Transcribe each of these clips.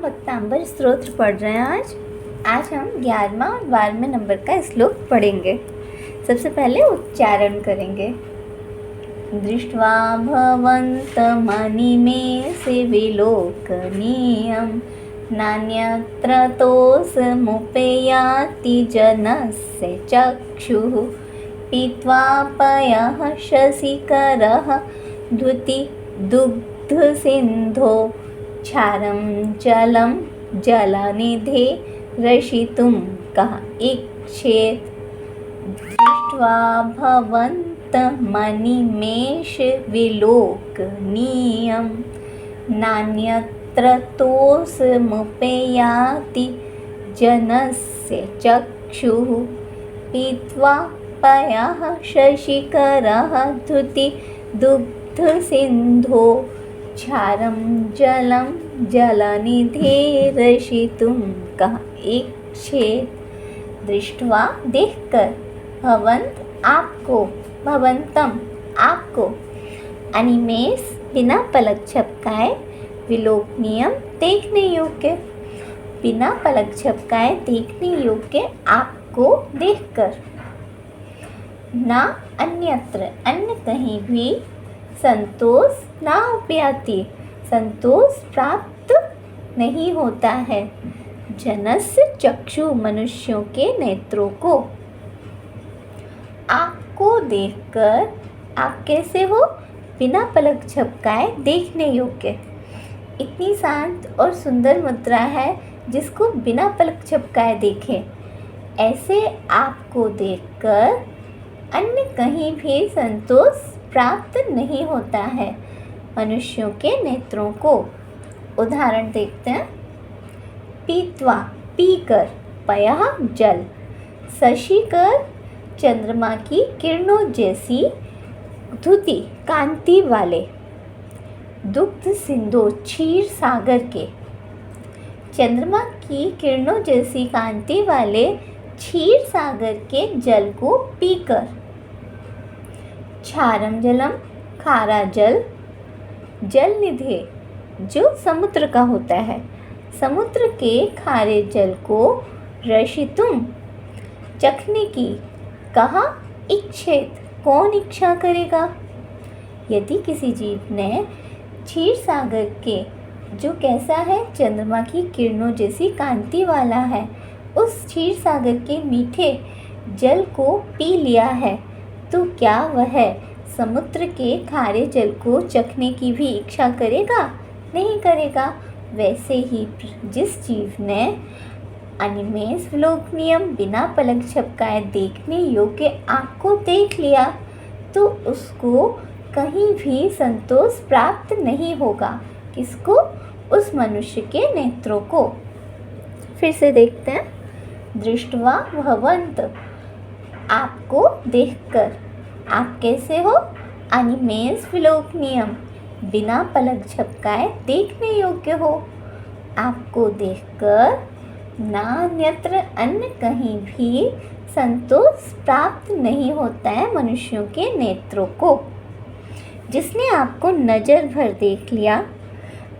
भक्तांबर स्तोत्र पढ़ रहे हैं आज हम 11वां और 12वें नंबर का श्लोक पढ़ेंगे। सबसे पहले उच्चारण करेंगे। दृष्ट्वा भवन्तमनिमेषे विलोकनीयं नान्यत्र तोषमुपयाति जनस्य चक्षुः पीत्वा पयः शशिकरः द्युति दुग्धसिन्धो क्षारं जलं जलनिधे रसितुं कः इच्छेत् दृष्ट्वा भवन्तमनिमेषविलोकनीयं नान्यत्र तोषमुपयाति जनस्य चक्षुः पीत्वा पयः शशिकरः द्युति दुग्धसिन्धो क्षारं जलं जलनिधे रसितुं कः इच्छेत् दृष्ट्वा देखकर भवंत आपको भवंतम आपको अनिमेष बिना पलक झपकाए विलोकनीयम देखने योग्य बिना पलक झपकाए देखने योग्य आपको देखकर ना अन्यत्र अन्य कहीं भी संतोष ना उपयाति संतोष प्राप्त नहीं होता है जनस्य चक्षु मनुष्यों के नेत्रों को। आपको देखकर आप कैसे हो बिना पलक झपकाए देखने योग्य। इतनी शांत और सुंदर मुद्रा है जिसको बिना पलक झपकाए देखें। ऐसे आपको देखकर अन्य कहीं भी संतोष प्राप्त नहीं होता है मनुष्यों के नेत्रों को। उदाहरण देखते हैं। पीत्वा पीकर, पयः जल, शशिकर चंद्रमा की किरणों जैसी द्युति कांति वाले, दुग्ध सिंधु क्षीर सागर के, चंद्रमा की किरणों जैसी कांति वाले क्षीर सागर के जल को पीकर, क्षारम जलम खारा जल, जल निधे जो समुद्र का होता है, समुद्र के खारे जल को रसितुम चखने की कहा इच्छेत कौन इच्छा करेगा। यदि किसी जीव ने क्षीर सागर के जो कैसा है चंद्रमा की किरणों जैसी कांति वाला है उस क्षीर सागर के मीठे जल को पी लिया है तो क्या वह समुद्र के खारे जल को चखने की भी इच्छा करेगा? नहीं करेगा। वैसे ही जिस जीव ने अनिमेष विलोकनीयम बिना पलक झपकाए देखने योग्य आँख को देख लिया तो उसको कहीं भी संतोष प्राप्त नहीं होगा। किसको? उस मनुष्य के नेत्रों को। फिर से देखते हैं। दृष्ट्वा भवन्त आपको देखकर आप कैसे हो अनिमेष विलोकनीयम बिना पलक झपकाए देखने योग्य हो। आपको देखकर नान्यत्र अन्य कहीं भी संतोष प्राप्त नहीं होता है मनुष्यों के नेत्रों को। जिसने आपको नज़र भर देख लिया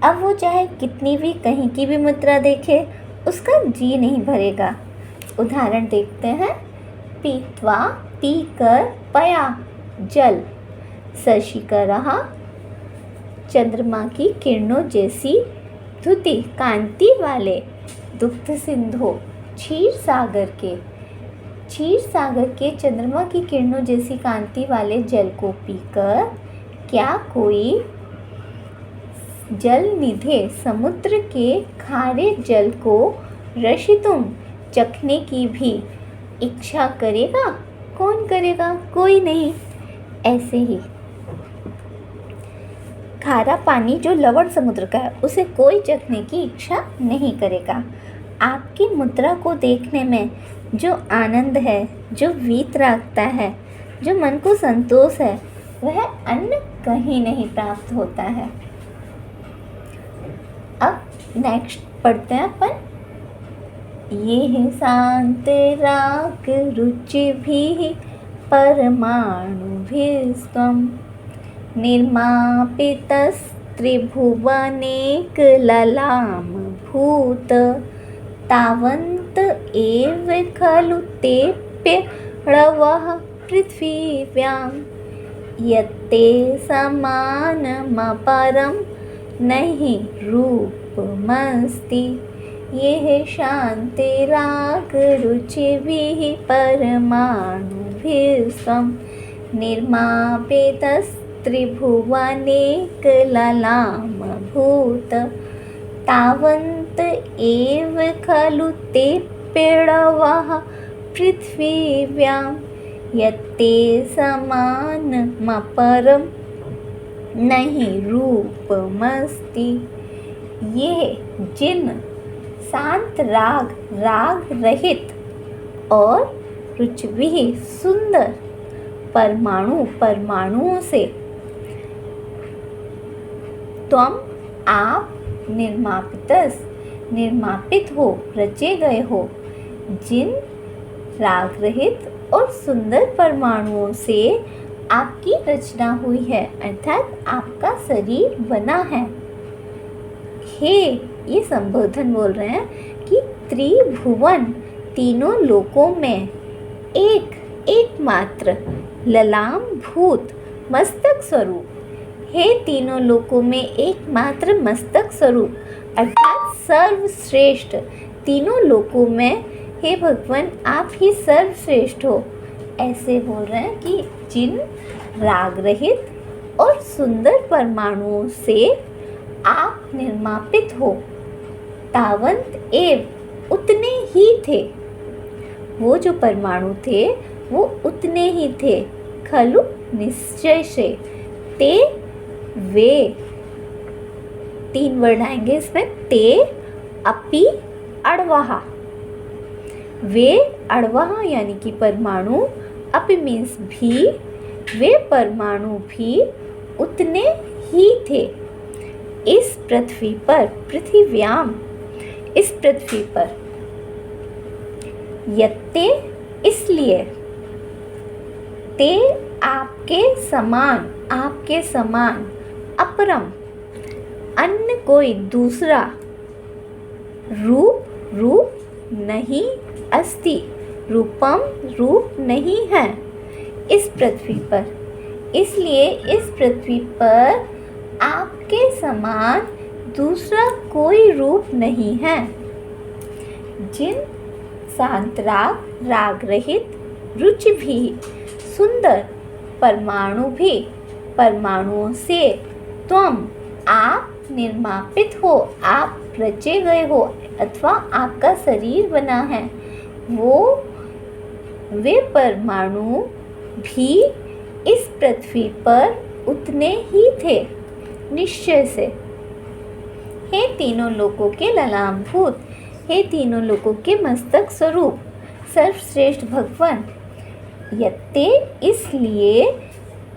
अब वो चाहे कितनी भी कहीं की भी मुद्रा देखे उसका जी नहीं भरेगा। उदाहरण देखते हैं। पीत्वा पीकर, पया जल, शशिकरः चंद्रमा की किरणों जैसी द्युति कांति वाले, दुग्ध सिंधु क्षीर सागर के चंद्रमा की किरणों जैसी कांति वाले जल को पीकर क्या कोई जल निधे समुद्र के खारे जल को रसितुम चखने की भी इच्छा करेगा? कौन करेगा? कोई नहीं। ऐसे ही खारा पानी जो लवण समुद्र का है उसे कोई चखने की इच्छा नहीं करेगा। आपकी मुद्रा को देखने में जो आनंद है, जो वीत रखता है, जो मन को संतोष है वह अन्य कहीं नहीं प्राप्त होता है। अब नेक्स्ट पढ़ते हैं अपन। ये शांत राग रुचिभिः परमाणुभिस्त्वं निर्मापितस्त्रिभुवनेकललाम भूत तावन्त एव खलु तेऽप्यणवः पृथिव्यां यत्ते समानमपरं नहि रूपमस्ति येह शान्तिरागरुचिभिः परमाणुभिस्त्वं निर्मापितस्त्रिभुवनेकललामभूत तावन्त एव खलु तेऽप्यणवः पृथिव्यां यत्ते समानमपरं नहि रूपमस्ति। ये जिन शांत राग रहित और रुचिभिः सुंदर परमाणुओं से त्वम आप निर्मापित हो, रचे गए हो। जिन राग रहित और सुंदर परमाणुओं से आपकी रचना हुई है, अर्थात आपका शरीर बना है। हे, ये संबोधन बोल रहे हैं कि त्रिभुवन तीनों लोकों में एकमात्र ललाम भूत मस्तक स्वरूप, हे तीनों लोकों में एकमात्र मस्तक स्वरूप अर्थात सर्वश्रेष्ठ, तीनों लोकों में हे भगवान आप ही सर्वश्रेष्ठ हो। ऐसे बोल रहे हैं कि जिन राग रहित और सुंदर परमाणुओं से आप निर्मापित हो, तावंत एव उतने ही थे, वो जो परमाणु थे वो उतने ही थे, खलु निश्चय से, ते वे, 3 वर्ड आएंगे इसमें, ते अपि अड़वाहा, वे अड़वाहा यानी कि परमाणु, अपि मीन्स भी, वे परमाणु भी उतने ही थे इस पृथ्वी पर, पृथिव्याम, इस पृथ्वी पर, यत्ते इसलिए, ते आपके समान, अपरम अन्य कोई दूसरा, रूप नहीं अस्ति, रूपम रूप नहीं है इस पृथ्वी पर, इसलिए इस पृथ्वी पर आपके समान दूसरा कोई रूप नहीं है। जिन शांत राग रहित रुचि भी सुंदर परमाणुओं से त्वम आप निर्मापित हो, आप रचे गए हो अथवा आपका शरीर बना है, वे परमाणु भी इस पृथ्वी पर उतने ही थे निश्चय से। हे तीनों लोकों के ललामभूत, हे तीनों लोकों के मस्तक स्वरूप सर्वश्रेष्ठ भगवान, यत्ते इसलिए,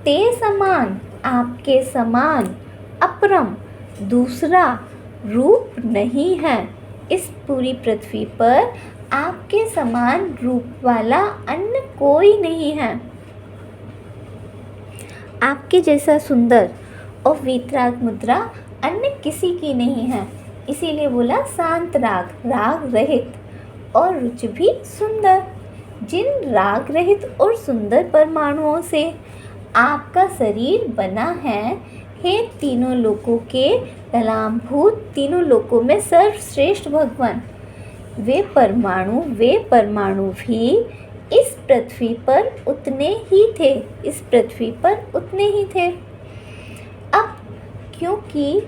ते समान आपके समान, अपरम दूसरा रूप नहीं है इस पूरी पृथ्वी पर, आपके समान रूप वाला अन्य कोई नहीं है। आपके जैसा सुंदर और वीतराग मुद्रा अन्य किसी की नहीं है, इसीलिए बोला शांत राग रहित और रुचि भी सुंदर। जिन राग रहित और सुंदर परमाणुओं से आपका शरीर बना है, हे तीनों लोकों के ललामभूत, तीनों लोकों में सर्वश्रेष्ठ भगवान, वे परमाणु भी इस पृथ्वी पर उतने ही थे, इस पृथ्वी पर उतने ही थे। अब क्योंकि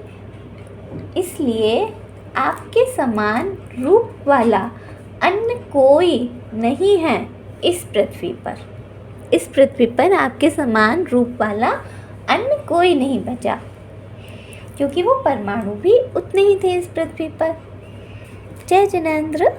इसलिए आपके समान रूप वाला अन्य कोई नहीं है इस पृथ्वी पर आपके समान रूप वाला अन्य कोई नहीं बचा, क्योंकि वो परमाणु भी उतने ही थे इस पृथ्वी पर। जय जिनेंद्र।